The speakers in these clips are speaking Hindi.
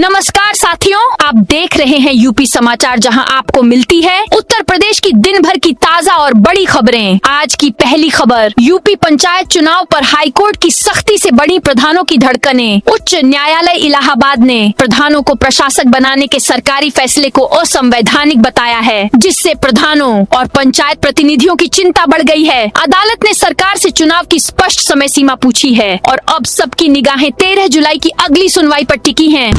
नमस्कार साथियों, आप देख रहे हैं यूपी समाचार, जहां आपको मिलती है उत्तर प्रदेश की दिन भर की ताजा और बड़ी खबरें। आज की पहली खबर, यूपी पंचायत चुनाव पर हाईकोर्ट की सख्ती से बढ़ी प्रधानों की धड़कनें। उच्च न्यायालय इलाहाबाद ने प्रधानों को प्रशासक बनाने के सरकारी फैसले को असंवैधानिक बताया है, जिससे प्रधानों और पंचायत प्रतिनिधियों की चिंता बढ़ गई है। अदालत ने सरकार से चुनाव की स्पष्ट समय सीमा पूछी है और अब सबकी निगाहें 13 जुलाई की अगली सुनवाई पर टिकी हैं।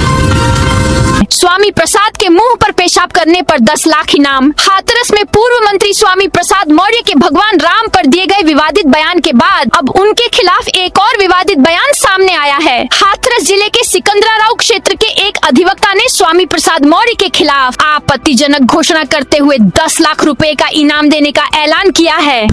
स्वामी प्रसाद के मुंह पर पेशाब करने पर 10 लाख इनाम। हाथरस में पूर्व मंत्री स्वामी प्रसाद मौर्य के भगवान राम पर दिए गए विवादित बयान के बाद अब उनके खिलाफ एक और विवादित बयान सामने आया है। हाथरस जिले के सिकंदराराव क्षेत्र के एक अधिवक्ता ने स्वामी प्रसाद मौर्य के खिलाफ आपत्तिजनक घोषणा करते हुए 10 लाख रुपए का इनाम देने का ऐलान किया है।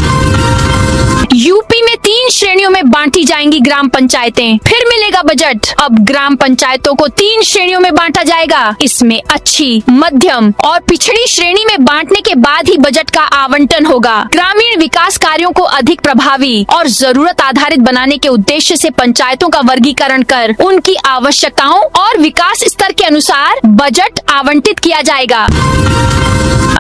यूपी में 3 श्रेणियों में बांटी जाएंगी ग्राम पंचायतें, फिर मिलेगा बजट। अब ग्राम पंचायतों को 3 श्रेणियों में बांटा जाएगा। इसमें अच्छी, मध्यम और पिछड़ी श्रेणी में बांटने के बाद ही बजट का आवंटन होगा। ग्रामीण विकास कार्यों को अधिक प्रभावी और जरूरत आधारित बनाने के उद्देश्य से पंचायतों का वर्गीकरण कर उनकी आवश्यकताओं और विकास स्तर के अनुसार बजट आवंटित किया जाएगा।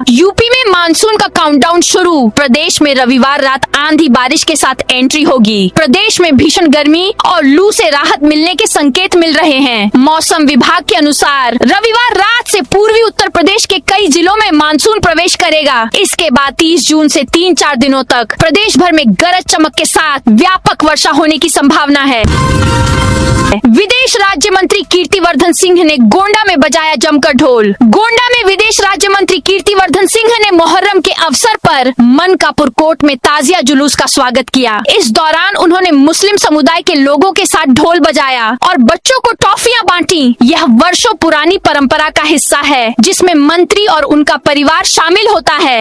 यूपी में मानसून का काउंटडाउन शुरू। प्रदेश में रविवार रात आंधी बारिश के साथ एंट्री होगी। प्रदेश में भीषण गर्मी और लू से राहत मिलने के संकेत मिल रहे हैं। मौसम विभाग के अनुसार रविवार रात से पूर्वी उत्तर प्रदेश के कई जिलों में मानसून प्रवेश करेगा। इसके बाद 30 जून से 3-4 दिनों तक प्रदेश भर में गरज चमक के साथ व्यापक वर्षा होने की संभावना है। विदेश राज्य मंत्री कीर्तिवर्धन सिंह ने गोंडा में बजाया जमकर ढोल। गोंडा में विदेश राज्य मंत्री कीर्तिवर्धन सिंह ने मोहर्रम के अवसर पर मनकापुर कोर्ट में ताजिया जुलूस का स्वागत किया। इस दौरान उन्होंने मुस्लिम समुदाय के लोगों के साथ ढोल बजाया और बच्चों को टॉफियां बांटी। यह वर्षों पुरानी परंपरा का हिस्सा है, जिसमें मंत्री और उनका परिवार शामिल होता है।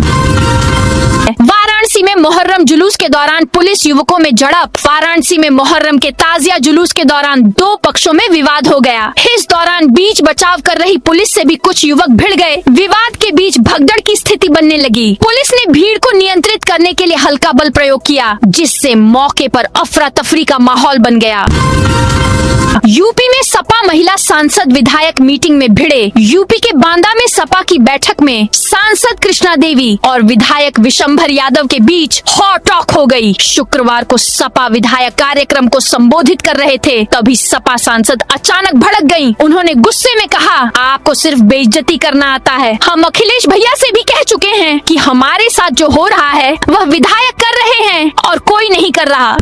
वाराणसी में मोहर्रम जुलूस के दौरान पुलिस युवकों में झड़प। वाराणसी में मोहर्रम के ताजिया जुलूस के दौरान 2 पक्षों में विवाद हो गया। इस दौरान बीच बचाव कर रही पुलिस से भी कुछ युवक भिड़ गए। विवाद के बीच भगदड़ की स्थिति बनने लगी। पुलिस ने भीड़ को नियंत्रित करने के लिए हल्का बल प्रयोग किया, जिससे मौके पर अफरा तफरी का माहौल बन गया। यूपी में सपा महिला सांसद विधायक मीटिंग में भिड़े। यूपी के बांदा में सपा की बैठक में सांसद कृष्णा देवी और विधायक विशंभर यादव के बीच हॉट टॉक हो गई। शुक्रवार को सपा विधायक कार्यक्रम को संबोधित कर रहे थे, तभी सपा सांसद अचानक भड़क गयी। उन्होंने गुस्से में कहा, आपको सिर्फ बेइज्जती करना आता है। हम अखिलेश भैया से भी कह चुके हैं कि हमारे साथ जो हो रहा है वह विधायक कर रहे हैं और कोई नहीं कर रहा।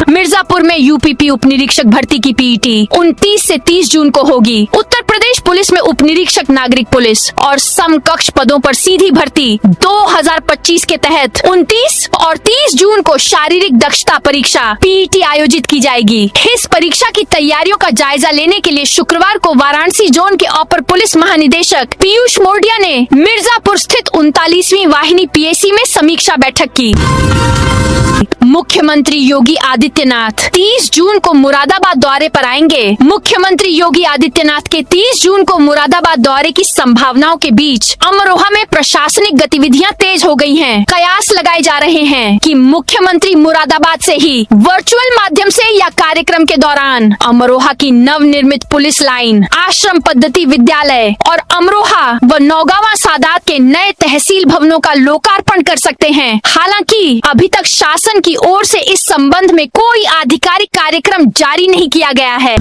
मिर्जापुर में यूपीपी उप निरीक्षक भर्ती की पीईटी 29 से 30 जून को होगी। उत्तर प्रदेश पुलिस में उप निरीक्षक नागरिक पुलिस और समकक्ष पदों पर सीधी भर्ती 2025 के तहत 29 और 30 जून को शारीरिक दक्षता परीक्षा पीईटी आयोजित की जाएगी। इस परीक्षा की तैयारियों का जायजा लेने के लिए शुक्रवार को वाराणसी जोन के अपर पुलिस महानिदेशक पीयूष मोडिया ने मिर्जापुर स्थित 39वीं वाहिनी पीएसी में समीक्षा बैठक की। मुख्यमंत्री योगी आदित्यनाथ 30 जून को मुरादाबाद दौरे पर आएंगे। मुख्यमंत्री योगी आदित्यनाथ के 30 जून को मुरादाबाद दौरे की संभावनाओं के बीच अमरोहा में प्रशासनिक गतिविधियां तेज हो गई हैं। कयास लगाए जा रहे हैं कि मुख्यमंत्री मुरादाबाद से ही वर्चुअल माध्यम से या कार्यक्रम के दौरान अमरोहा की नवनिर्मित पुलिस लाइन, आश्रम पद्धति विद्यालय और अमरोहा व नौगावा सादात के नए तहसील भवनों का लोकार्पण कर सकते हैं। हालांकि अभी तक शासन की ओर से इस संबंध में कोई आधिकारिक कार्यक्रम जारी नहीं किया गया है।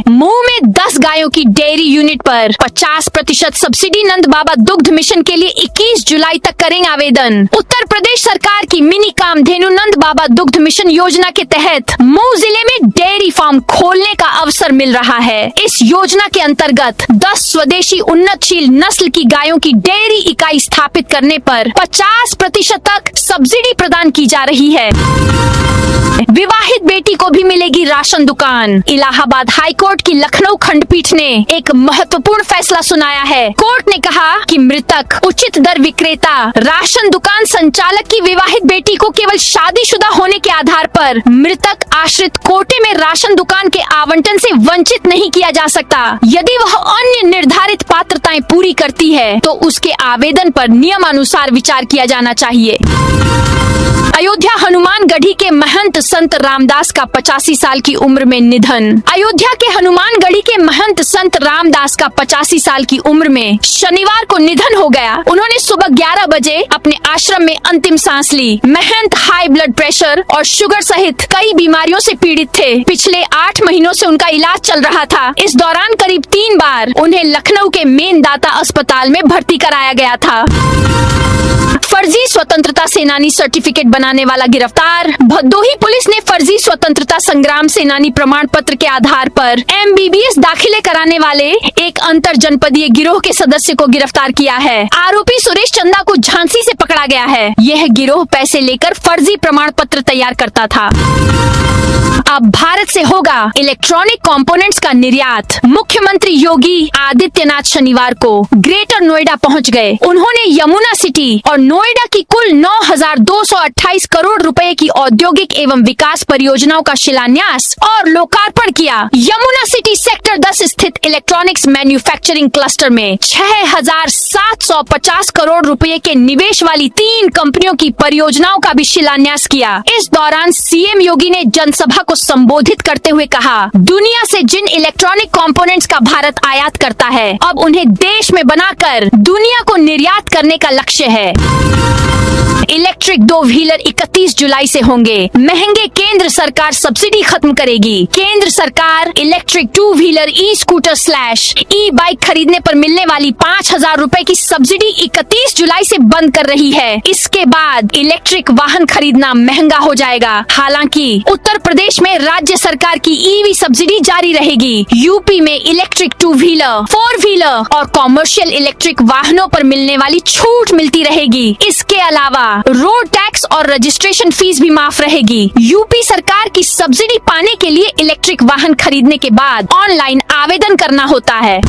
मुंह में 10 गायों की डेयरी यूनिट पर 50% सब्सिडी नंद बाबा दुग्ध मिशन के लिए 21 जुलाई तक करेंगे आवेदन। उत्तर प्रदेश सरकार की मिनी कामधेनु नंद बाबा दुग्ध मिशन योजना के तहत मऊ जिले में डेयरी फार्म खोलने का अवसर मिल रहा है। इस योजना के अंतर्गत 10 स्वदेशी उन्नतशील नस्ल की गायों की डेयरी इकाई स्थापित करने पर 50% तक सब्सिडी प्रदान की जा रही है। विवाहित बेटी को भी मिलेगी राशन दुकान। इलाहाबाद हाईकोर्ट की लखनऊ खंडपीठ खंडपीठ ने एक महत्वपूर्ण फैसला सुनाया है। कोर्ट ने कहा कि मृतक उचित दर विक्रेता राशन दुकान संचालक की विवाहित बेटी को केवल शादीशुदा होने के आधार पर मृतक आश्रित कोटे में राशन दुकान के आवंटन से वंचित नहीं किया जा सकता। यदि वह अन्य निर्धारित पात्रताएं पूरी करती है तो उसके आवेदन पर नियमानुसार विचार किया जाना चाहिए। अयोध्या हनुमानगढ़ी के महंत संत रामदास का 85 साल की उम्र में निधन। अयोध्या के हनुमानगढ़ी के महंत संत रामदास का 85 साल की उम्र में शनिवार को निधन हो गया। उन्होंने सुबह 11 बजे अपने आश्रम में अंतिम सांस ली। महंत हाई ब्लड प्रेशर और शुगर सहित कई बीमारियों से पीड़ित थे। पिछले 8 महीनों से उनका इलाज चल रहा था। इस दौरान करीब 3 बार उन्हें लखनऊ के मेनदाता अस्पताल में भर्ती कराया गया था। फर्जी स्वतंत्रता सेनानी सर्टिफिकेट बनाने वाला गिरफ्तार। भदोही पुलिस ने फर्जी स्वतंत्रता संग्राम सेनानी प्रमाण पत्र के आधार पर MBBS दाखिले कराने वाले एक अंतर जनपदीय गिरोह के सदस्य को गिरफ्तार किया है। आरोपी सुरेश चंदा को झांसी से पकड़ा गया है। यह गिरोह पैसे लेकर फर्जी प्रमाण पत्र तैयार करता था। अब भारत से होगा इलेक्ट्रॉनिक कंपोनेंट्स का निर्यात। मुख्यमंत्री योगी आदित्यनाथ शनिवार को ग्रेटर नोएडा पहुंच गए। उन्होंने यमुना सिटी और नोएडा की कुल 9,228 करोड़ रुपए की औद्योगिक एवं विकास परियोजनाओं का शिलान्यास और लोकार्पण किया। यमुना सिटी सेक्टर 10 स्थित इलेक्ट्रॉनिक्स मैन्युफैक्चरिंग क्लस्टर में 6,750 करोड़ रुपए के निवेश वाली 3 कंपनियों की परियोजनाओं का भी शिलान्यास किया। इस दौरान सीएम योगी ने जनसभा को संबोधित करते हुए कहा, दुनिया से जिन इलेक्ट्रॉनिक कंपोनेंट्स का भारत आयात करता है, अब उन्हें देश में बनाकर दुनिया को निर्यात करने का लक्ष्य है। इलेक्ट्रिक 2 व्हीलर 31 जुलाई से होंगे महंगे। केंद्र सरकार सब्सिडी खत्म करेगी। केंद्र सरकार इलेक्ट्रिक 2 व्हीलर ई-स्कूटर / ई-बाइक खरीदने पर मिलने वाली 5,000 रुपए की सब्सिडी 31 जुलाई से बंद कर रही है। इसके बाद इलेक्ट्रिक वाहन खरीदना महंगा हो जाएगा। हालांकि उत्तर प्रदेश में राज्य सरकार की ईवी सब्सिडी जारी रहेगी। यूपी में इलेक्ट्रिक 2 व्हीलर, 4 व्हीलर और कॉमर्शियल इलेक्ट्रिक वाहनों पर मिलने वाली छूट मिलती रहेगी। इसके अलावा रोड टैक्स और रजिस्ट्रेशन फीस भी माफ रहेगी। यूपी सरकार की सब्सिडी पाने के लिए इलेक्ट्रिक वाहन खरीदने के बाद ऑनलाइन आवेदन करना होता है।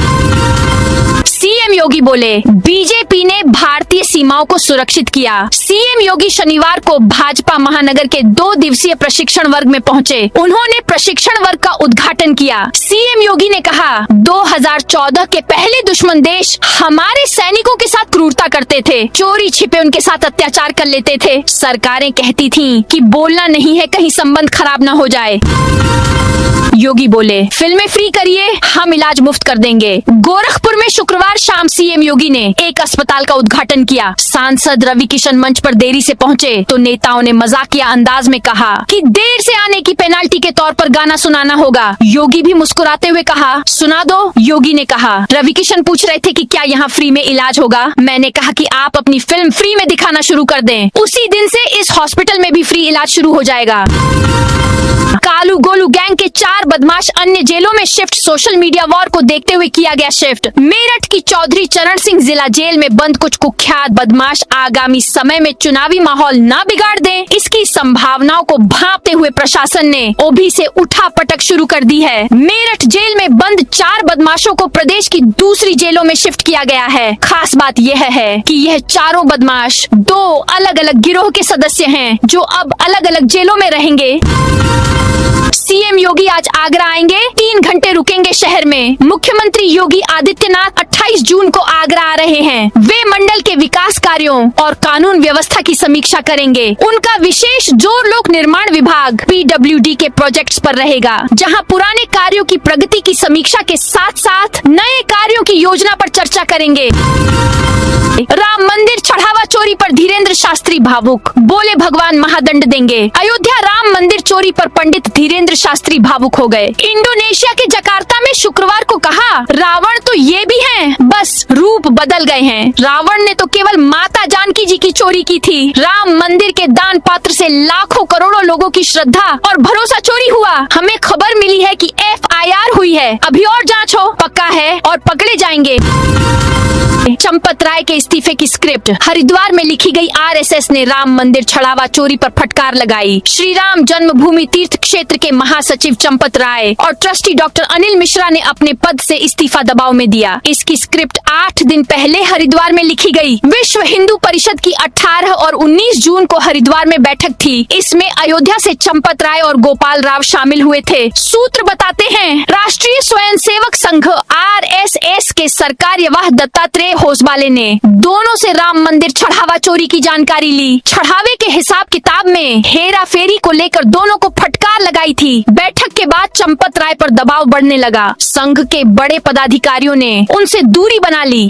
सीएम योगी बोले, बीजेपी ने भारतीय सीमाओं को सुरक्षित किया। सीएम योगी शनिवार को भाजपा महानगर के 2 दिवसीय प्रशिक्षण वर्ग में पहुंचे। उन्होंने प्रशिक्षण वर्ग का उद्घाटन किया। सीएम योगी ने कहा, 2014 के पहले दुश्मन देश हमारे सैनिकों के साथ क्रूरता करते थे, चोरी छिपे उनके साथ अत्याचार कर लेते थे। सरकारें कहती थीं कि बोलना नहीं है, कहीं संबंध खराब न हो जाए। योगी बोले, फिल्में फ्री करिए, हम इलाज मुफ्त कर देंगे। गोरखपुर में शुक्रवार शाम सीएम योगी ने एक अस्पताल का उद्घाटन किया। सांसद रवि किशन मंच पर देरी से पहुंचे तो नेताओं ने मजाकिया अंदाज में कहा कि देर से आने की पेनाल्टी के तौर पर गाना सुनाना होगा। योगी भी मुस्कुराते हुए कहा, सुना दो। योगी ने कहा, रवि किशन पूछ रहे थे कि क्या यहाँ फ्री में इलाज होगा। मैंने कहा कि आप अपनी फिल्म फ्री में दिखाना शुरू कर दें। उसी दिन से इस हॉस्पिटल में भी फ्री इलाज शुरू हो जाएगा। कालू गोलू गैंग के 4 बदमाश अन्य जेलों में शिफ्ट। सोशल मीडिया वॉर को देखते हुए किया गया शिफ्ट। मेरठ की चौधरी चरण सिंह जिला जेल में बंद कुछ कुख्यात बदमाश आगामी समय में चुनावी माहौल न बिगाड़ दें, इसकी संभावनाओं को भांपते हुए प्रशासन ने ओभी से उठा पटक शुरू कर दी है। मेरठ जेल में बंद 4 बदमाशों को प्रदेश की दूसरी जेलों में शिफ्ट किया गया है। खास बात यह है कि यह चारों बदमाश 2 अलग अलग गिरोह के सदस्य हैं, जो अब अलग अलग जेलों में रहेंगे। सीएम योगी आज आगरा आएंगे, 3 घंटे रुकेंगे शहर में। मुख्यमंत्री योगी आदित्यनाथ 28 जून को आगरा आ रहे हैं। वे मंडल के विकास कार्यों और कानून व्यवस्था की समीक्षा करेंगे। उनका विशेष जोर लोक निर्माण विभाग PWD के प्रोजेक्ट्स पर रहेगा, जहां पुराने कार्यों की प्रगति की समीक्षा के साथ साथ नए कार्यों की योजना पर चर्चा करेंगे। राम मंदिर चढ़ावा चोरी पर धीरेन्द्र शास्त्री भावुक, बोले भगवान महादंड देंगे। अयोध्या राम मंदिर चोरी पर पंडित धीरेन्द्र शास्त्री भावुक हो गए। इंडोनेशिया के जकार्ता में शुक्रवार को कहा, रावण तो ये भी हैं, बस रूप बदल गए हैं। रावण ने तो केवल माता जानकी जी की चोरी की थी। राम मंदिर के दान पात्र से लाखों करोड़ों लोगों की श्रद्धा और भरोसा चोरी हुआ। हमें खबर मिली है कि FIR हुई है, अभी और जांच हो, पक्का है और पकड़े जाएंगे। चंपत राय के इस्तीफे की स्क्रिप्ट। हरिद्वार में लिखी गई आरएसएस ने राम मंदिर छड़ावा चोरी पर फटकार लगाई। श्री राम जन्मभूमि तीर्थ क्षेत्र के महासचिव चंपत राय और ट्रस्टी डॉक्टर अनिल मिश्रा ने अपने पद से इस्तीफा दबाव में दिया। इसकी स्क्रिप्ट 8 दिन पहले हरिद्वार में लिखी गई। विश्व हिंदू परिषद की 18 और 19 जून को हरिद्वार में बैठक थी। इसमें अयोध्या से चंपत राय और गोपाल राव शामिल हुए थे। सूत्र बताते हैं, राष्ट्रीय स्वयंसेवक संघ आरएसएस के सरकार्यवाह दत्तात्रेय होसबाले ने दोनों से राम मंदिर छड़ावा चोरी की जानकारी ली। छड़ावे के हिसाब किताब में हेरा फेरी को लेकर दोनों को फटकार लगाई थी। बैठक के बाद चंपत राय पर दबाव बढ़ने लगा। संघ के बड़े पदाधिकारियों ने उनसे दूरी बना ली।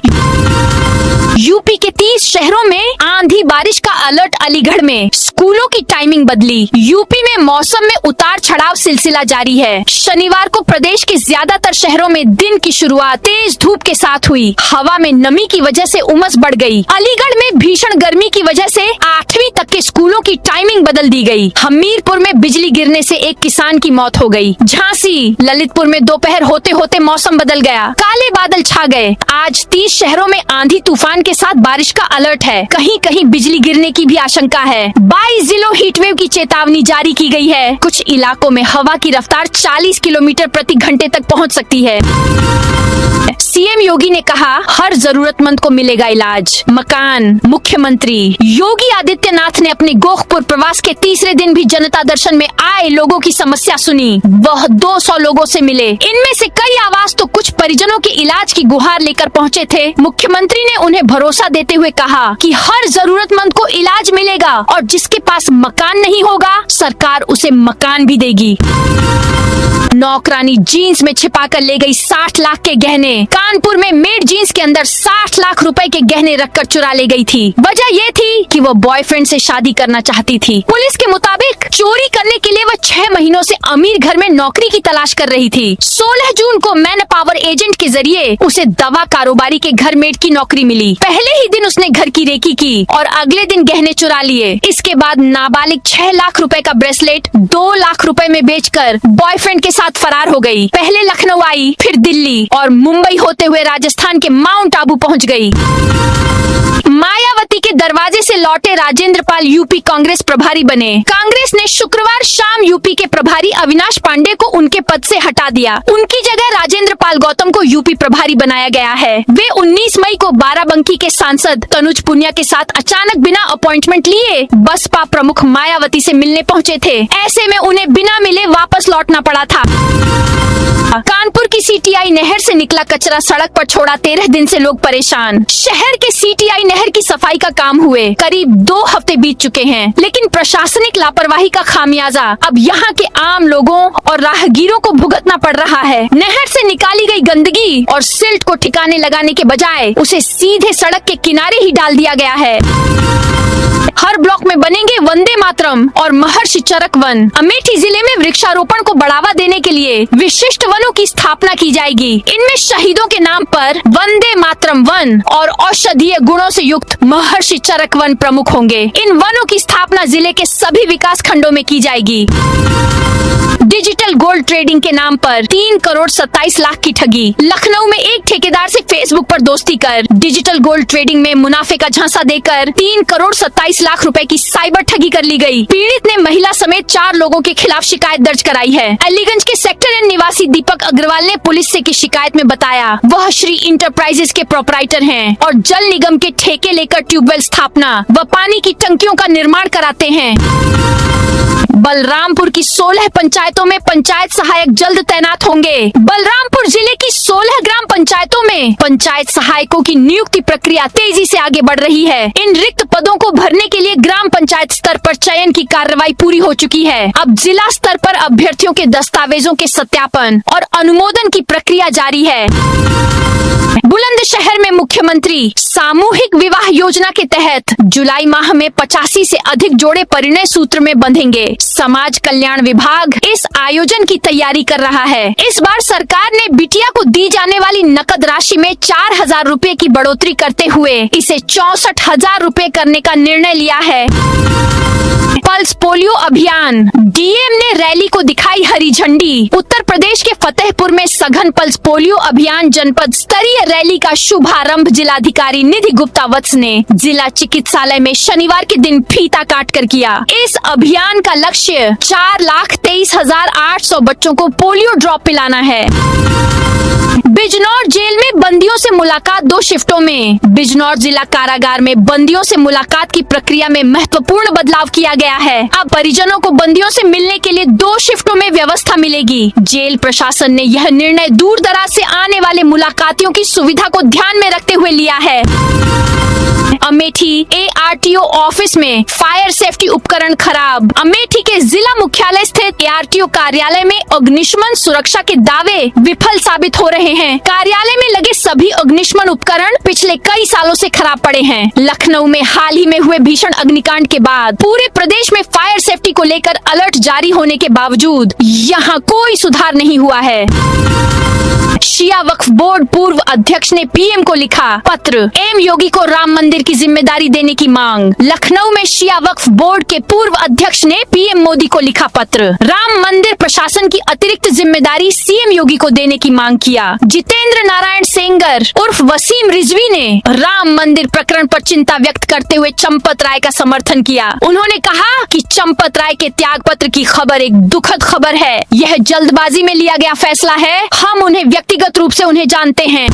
यूपी के 30 शहरों में आंधी बारिश का अलर्ट। अलीगढ़ में स्कूलों की टाइमिंग बदली। यूपी में मौसम में उतार चढ़ाव सिलसिला जारी है। शनिवार को प्रदेश के ज्यादातर शहरों में दिन की शुरुआत तेज धूप के साथ हुई। हवा में नमी की वजह से उमस बढ़ गई। अलीगढ़ में भीषण गर्मी की वजह से 8वीं तक के स्कूलों की टाइमिंग बदल दी गई। हमीरपुर में बिजली गिरने से एक किसान की मौत हो गई। झांसी ललितपुर में दोपहर होते होते मौसम बदल गया। काले बादल छा गए। आज 30 शहरों में आंधी तूफान के साथ बारिश का अलर्ट है। कहीं कहीं बिजली गिरने की भी आशंका है। 22 जिलों हीटवेव की चेतावनी जारी की गई है। कुछ इलाकों में हवा की रफ्तार 40 किलोमीटर प्रति घंटे तक पहुंच सकती है। सीएम योगी ने कहा, हर जरूरतमंद को मिलेगा इलाज, मकान। मुख्यमंत्री योगी आदित्यनाथ ने अपने गोरखपुर प्रवास के तीसरे दिन भी जनता दर्शन में आए लोगों की समस्या सुनी। वह 200 लोगों से मिले। इनमें से कई आवाज तो कुछ परिजनों के इलाज की गुहार लेकर पहुंचे थे। मुख्यमंत्री ने उन्हें भरोसा देते हुए कहा कि हर जरूरतमंद को इलाज मिलेगा और जिसके पास मकान नहीं होगा सरकार उसे मकान भी देगी। नौकरानी जीन्स में छिपाकर ले गई 60 लाख के गहने। कानपुर में मेड जीन्स के अंदर 60 लाख रुपए के गहने रखकर चुरा ले गई थी। वजह ये थी कि वो बॉयफ्रेंड से शादी करना चाहती थी। पुलिस के मुताबिक चोरी करने के लिए वह 6 महीनों से अमीर घर में नौकरी की तलाश कर रही थी। 16 जून को मैन पावर एजेंट के जरिए उसे दवा कारोबारी के घर मेड की नौकरी मिली। पहले ही दिन उसने घर की रेकी की और अगले दिन गहने चुरा लिए। इसके बाद नाबालिग 6 लाख रुपए का ब्रेसलेट 2 लाख रुपए में बेचकर बॉयफ्रेंड के साथ फरार हो गई। पहले लखनऊ आई, फिर दिल्ली और मुंबई होते हुए राजस्थान के माउंट आबू पहुंच गई। मायावती के दरवाजे से लौटे राजेंद्र पाल यूपी कांग्रेस प्रभारी बने। कांग्रेस ने शुक्रवार शाम यूपी के प्रभारी अविनाश पांडे को उनके पद से हटा दिया। उनकी जगह राजेंद्र पाल गौतम को यूपी प्रभारी बनाया गया है। वे 19 मई को बाराबंकी के सांसद तनुज पुनिया के साथ अचानक बिना अपॉइंटमेंट लिए बसपा प्रमुख मायावती से मिलने पहुंचे थे। ऐसे में उन्हें बिना मिले वापस लौटना पड़ा था। कानपुर की सीटीआई नहर से निकला कचरा सड़क पर छोड़ा, 13 दिन से लोग परेशान। शहर के सीटीआई नहर की सफाई का काम हुए करीब 2 हफ्ते बीत चुके हैं, लेकिन प्रशासनिक लापरवाही का खामियाजा अब यहाँ के आम लोगों और राहगीरों को भुगतना पड़ रहा है। नहर से निकाली गई गंदगी और सिल्ट को ठिकाने लगाने के बजाय उसे सीधे सड़क के किनारे ही डाल दिया गया है। हर ब्लॉक में बनेंगे वंदे मातरम और महर्षि चरक वन। अमेठी जिले में वृक्षारोपण को बढ़ावा देने के लिए विशिष्ट वनों की स्थापना की जाएगी। इनमें शहीदों के नाम पर वंदे मातरम वन और औषधीय गुणों से युक्त महर्षि चरक वन प्रमुख होंगे। इन वनों की स्थापना जिले के सभी विकास खंडों में की जाएगी। डिजिटल गोल्ड ट्रेडिंग के नाम पर 3 करोड़ 27 लाख की ठगी। लखनऊ में एक ठेकेदार से फेसबुक पर दोस्ती कर डिजिटल गोल्ड ट्रेडिंग में मुनाफे का झांसा देकर 3 करोड़ 27 लाख रुपए की साइबर ठगी कर ली गई। पीड़ित ने महिला समेत 4 लोगों के खिलाफ शिकायत दर्ज कराई है। अलीगंज के सेक्टर N निवासी दीपक अग्रवाल ने पुलिस से की शिकायत में बताया वह श्री इंटरप्राइजेस के प्रोपराइटर हैं और जल निगम के ठेके लेकर ट्यूबवेल स्थापना व पानी की टंकियों का निर्माण कराते हैं। बलरामपुर की 16 पंचायतों में पंचायत सहायक जल्द तैनात होंगे। बलरामपुर जिले की 16 ग्राम पंचायतों में पंचायत सहायकों की नियुक्ति प्रक्रिया तेजी से आगे बढ़ रही है। इन रिक्त पदों को भरने के लिए ग्राम पंचायत स्तर पर चयन की कार्रवाई पूरी हो चुकी है। अब जिला स्तर पर अभ्यर्थियों के दस्तावेजों के सत्यापन और अनुमोदन की प्रक्रिया जारी है। बुलंदशहर में मुख्यमंत्री सामूहिक विवाह योजना के तहत जुलाई माह में 85 से अधिक जोड़े परिणय सूत्र में बंधेंगे। समाज कल्याण विभाग इस आयोजन की तैयारी कर रहा है। इस बार सरकार ने बिटिया को दी जाने वाली नकद राशि में 4,000 रुपए की बढ़ोतरी करते हुए इसे 64,000 रुपए करने का निर्णय लिया है। पल्स पोलियो अभियान, डीएम ने रैली को दिखाई हरी झंडी। उत्तर प्रदेश के फतेहपुर में सघन पल्स पोलियो अभियान जनपद स्तरीय रैली का शुभारंभ जिलाधिकारी निधि गुप्ता वत्स ने जिला चिकित्सालय में शनिवार के दिन फीता काट कर किया। इस अभियान का लक्ष्य 4,23,800 बच्चों को पोलियो ड्रॉप पिलाना है। बिजनौर जेल में बंदियों से मुलाकात 2 शिफ्टों में। बिजनौर जिला कारागार में बंदियों से मुलाकात की प्रक्रिया में महत्वपूर्ण बदलाव किया गया है। अब परिजनों को बंदियों से मिलने के लिए 2 शिफ्टों में व्यवस्था मिलेगी। जेल प्रशासन ने यह निर्णय दूर दराज से आने वाले मुलाकातियों की सुविधा को ध्यान में रखते हुए लिया है। अमेठी ARTO ऑफिस में फायर सेफ्टी उपकरण खराब। अमेठी के जिला मुख्यालय स्थित ARTO कार्यालय में अग्निशमन सुरक्षा के दावे विफल साबित हो रहे हैं। कार्यालय में लगे सभी अग्निशमन उपकरण पिछले कई सालों से खराब पड़े हैं। लखनऊ में हाल ही में हुए भीषण अग्निकांड के बाद पूरे प्रदेश में फायर सेफ्टी को लेकर अलर्ट जारी होने के बावजूद यहाँ कोई सुधार नहीं हुआ है। शिया वक्फ बोर्ड पूर्व अध्यक्ष ने PM को लिखा पत्र, एम योगी को राम मंदिर की जिम्मेदारी देने की मांग। लखनऊ में शिया वक्फ बोर्ड के पूर्व अध्यक्ष ने PM मोदी को लिखा पत्र, राम मंदिर प्रशासन की अतिरिक्त जिम्मेदारी CM योगी को देने की मांग किया। जितेंद्र नारायण सेंगर उर्फ वसीम रिजवी ने राम मंदिर प्रकरण पर चिंता व्यक्त करते हुए चंपत राय का समर्थन किया। उन्होंने कहा कि चंपत राय के त्याग पत्र की खबर एक दुखद खबर है। यह जल्दबाजी में लिया गया फैसला है। हम उन्हें व्यक्तिगत रूप से उन्हें जानते हैं।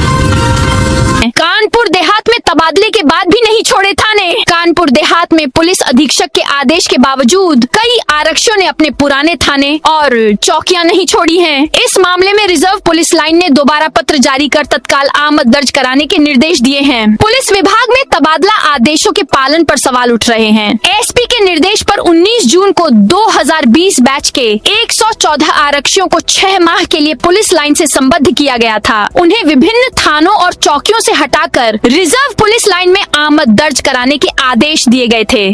कानपुर देहात में तबादले के बाद भी नहीं छोड़े थाने। कानपुर देहात में पुलिस अधीक्षक के आदेश के बावजूद कई आरक्षियों ने अपने पुराने थाने और चौकियां नहीं छोड़ी हैं। इस मामले में रिजर्व पुलिस लाइन ने दोबारा पत्र जारी कर तत्काल आमद दर्ज कराने के निर्देश दिए हैं। पुलिस विभाग में तबादला आदेशों के पालन पर सवाल उठ रहे हैं। SP के निर्देश पर 19 जून को 2020 बैच के 114 आरक्षियों को 6 माह के लिए पुलिस लाइन से संबद्ध किया गया था। उन्हें विभिन्न थानों और चौकियों से हटाकर रिजर्व पुलिस लाइन में आमद दर्ज कराने के आदेश दिए गए थे।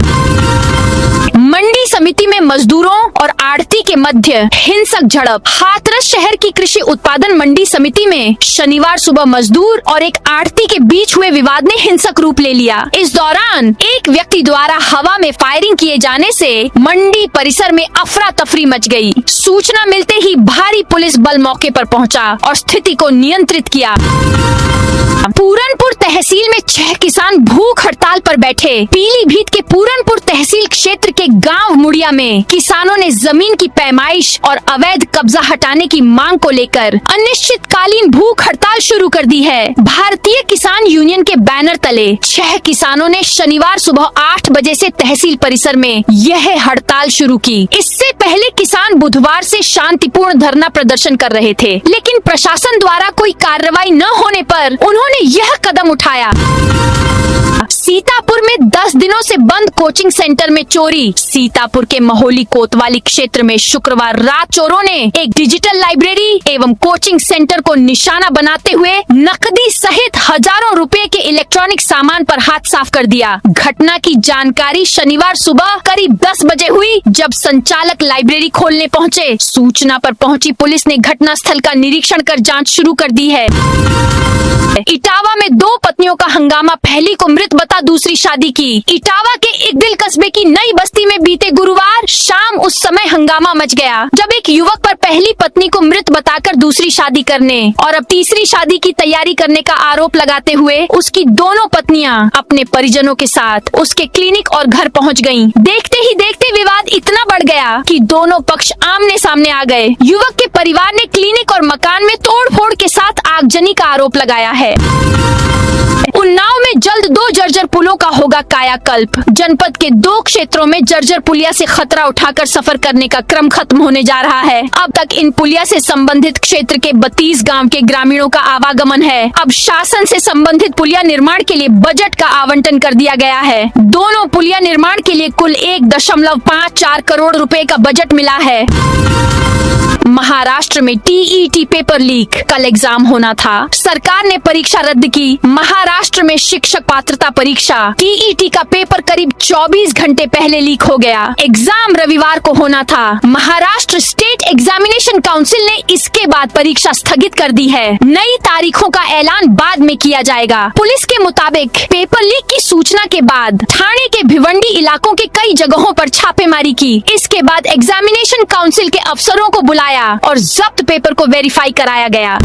मंडी समिति में मजदूरों और आढ़ती के मध्य हिंसक झड़प। हाथरस शहर की कृषि उत्पादन मंडी समिति में शनिवार सुबह मजदूर और एक आढ़ती के बीच हुए विवाद ने हिंसक रूप ले लिया। इस दौरान एक व्यक्ति द्वारा हवा में फायरिंग किए जाने से मंडी परिसर में अफरा तफरी मच गई। सूचना मिलते ही भारी पुलिस बल मौके पर पहुंचा और स्थिति को नियंत्रित किया। पूरनपुर तहसील में 6 किसान भूख हड़ताल पर बैठे। पीलीभीत के पूरनपुर तहसील क्षेत्र के गांव मुड़िया में किसानों ने जमीन की पैमाइश और अवैध कब्जा हटाने की मांग को लेकर अनिश्चितकालीन भूख हड़ताल शुरू कर दी है। भारतीय किसान यूनियन के बैनर तले 6 किसानों ने शनिवार सुबह 8 बजे से तहसील परिसर में यह हड़ताल शुरू की। इससे पहले किसान बुधवार से शांतिपूर्ण धरना प्रदर्शन कर रहे थे, लेकिन प्रशासन द्वारा कोई कार्रवाई न होने पर उन्होंने यह कदम उठाया। सीतापुर में 10 दिनों से बंद कोचिंग सेंटर में चोरी। सीतापुर के महोली कोतवाली क्षेत्र में शुक्रवार रात चोरों ने एक डिजिटल लाइब्रेरी एवं कोचिंग सेंटर को निशाना बनाते हुए नकदी सहित हजारों रुपए के इलेक्ट्रॉनिक सामान पर हाथ साफ कर दिया। घटना की जानकारी शनिवार सुबह करीब 10 बजे हुई, जब संचालक लाइब्रेरी खोलने पहुंचे। सूचना पर पहुंची पुलिस ने घटनास्थल का निरीक्षण कर जांच शुरू कर दी है। इटावा में 2 पत्नियों का हंगामा, पहली को मृत बता दूसरी शादी की। इटावा के इकदिल कस्बे की नई बस्ती में बीते गुरुवार शाम उस समय हंगामा मच गया, जब एक युवक पर पहली पत्नी को मृत बताकर दूसरी शादी करने और अब तीसरी शादी की तैयारी करने का आरोप लगाते हुए उसकी दोनों पत्नियां अपने परिजनों के साथ उसके क्लिनिक और घर पहुंच गईं। देखते ही देखते विवाद इतना बढ़ गया कि दोनों पक्ष आमने सामने आ गए। युवक के परिवार ने क्लिनिक और मकान में तोड़फोड़ के साथ आगजनी का आरोप लगाया है। उन्नाव में जल्द 2 जर्जर पुलों का होगा कायाकल्प। जनपद के 2 क्षेत्रों में जर्जर पुलिया से खतरा उठाकर सफर करने का क्रम खत्म होने जा रहा है। अब तक इन पुलिया से संबंधित क्षेत्र के 32 गांव के ग्रामीणों का आवागमन है। अब शासन से संबंधित पुलिया निर्माण के लिए बजट का आवंटन कर दिया गया है। दोनों पुलिया निर्माण के लिए कुल 1.54 करोड़ रुपए का बजट मिला है। महाराष्ट्र में TET पेपर लीक। कल एग्जाम होना था, सरकार ने परीक्षा रद्द की। महाराष्ट्र में शिक्षक पात्रता परीक्षा TET का पेपर करीब 24 घंटे पहले लीक हो गया। एग्जाम रविवार को होना था। महाराष्ट्र स्टेट एग्जामिनेशन काउंसिल ने इसके बाद परीक्षा स्थगित कर दी है। नई तारीखों का ऐलान बाद में किया जाएगा। पुलिस के मुताबिक पेपर लीक की सूचना के बाद ठाणे के भिवंडी इलाकों के कई जगहों पर छापेमारी की। इसके बाद एग्जामिनेशन काउंसिल के अफसरों को बुलाया और जब्त पेपर को वेरीफाई कराया गया।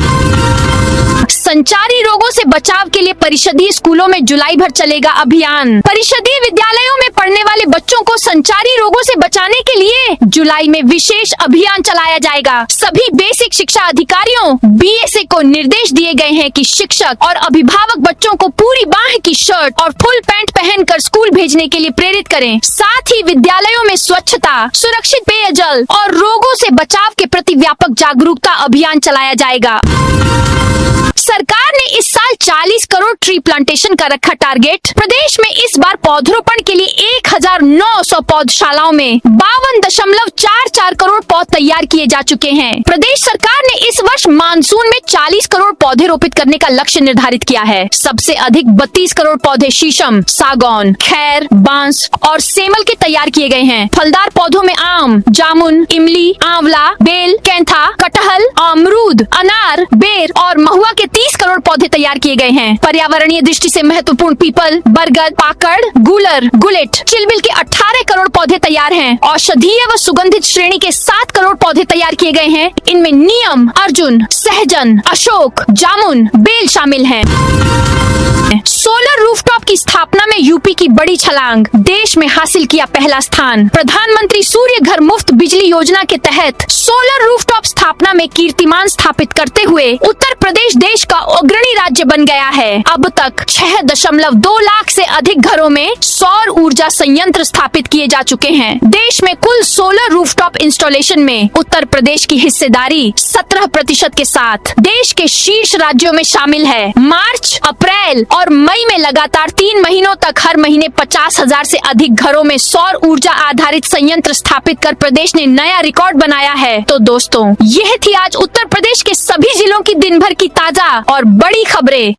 संचारी रोगों से बचाव के लिए परिषदीय स्कूलों में जुलाई भर चलेगा अभियान। परिषदीय विद्यालयों में पढ़ने वाले बच्चों को संचारी रोगों से बचाने के लिए जुलाई में विशेष अभियान चलाया जाएगा। सभी बेसिक शिक्षा अधिकारियों BSA को निर्देश दिए गए हैं कि शिक्षक और अभिभावक बच्चों को पूरी बाह की शर्ट और फुल पैंट पहनकर स्कूल भेजने के लिए प्रेरित करें। साथ ही विद्यालयों में स्वच्छता, सुरक्षित पेयजल और रोगों से बचाव के प्रति व्यापक जागरूकता अभियान चलाया जाएगा। सरकार ने इस साल 40 करोड़ ट्री प्लांटेशन का रखा टारगेट। प्रदेश में इस बार पौधरोपण के लिए 1900 पौधशालाओं में 52.44 करोड़ पौध तैयार किए जा चुके हैं। प्रदेश सरकार ने इस वर्ष मानसून में 40 करोड़ पौधे रोपित करने का लक्ष्य निर्धारित किया है। सबसे अधिक 32 करोड़ पौधे शीशम, सागौन, खैर, बांस और सेमल के तैयार किए गए हैं। फलदार पौधों में आम, जामुन, इमली, आंवला, बेल, कैंथा, कटहल, अमरूद, अनार, बेर और महुआ के 30 करोड़ पौधे तैयार किए गए हैं। पर्यावरणीय दृष्टि से महत्वपूर्ण पीपल, बरगद, पाकड़, गूलर, गुलेट, चिलबिल के 18 करोड़ पौधे तैयार हैं। औषधीय व सुगंधित श्रेणी के 7 करोड़ पौधे तैयार किए गए हैं। इनमें नीम, अर्जुन, सहजन, अशोक, जामुन, बेल शामिल हैं। सोलर रूफटॉप की स्थापना में यूपी की बड़ी छलांग, देश में हासिल किया पहला स्थान। प्रधानमंत्री सूर्य घर मुफ्त बिजली योजना के तहत सोलर रूफटॉप स्थापना में कीर्तिमान स्थापित करते हुए उत्तर प्रदेश देश का अग्रणी राज्य बन गया है। अब तक 6.2 लाख से अधिक घरों में सौर ऊर्जा संयंत्र स्थापित किए जा चुके हैं। देश में कुल सोलर रूफटॉप इंस्टॉलेशन में उत्तर प्रदेश की हिस्सेदारी 17% के साथ देश के शीर्ष राज्यों में शामिल है। मार्च, अप्रैल और मई में लगातार 3 महीनों तक हर महीने 50,000 से अधिक घरों में सौर ऊर्जा आधारित संयंत्र स्थापित कर प्रदेश ने नया रिकॉर्ड बनाया है। तो दोस्तों, यह थी आज उत्तर प्रदेश के सभी जिलों की दिन भर की ताजा और बड़ी खबरें।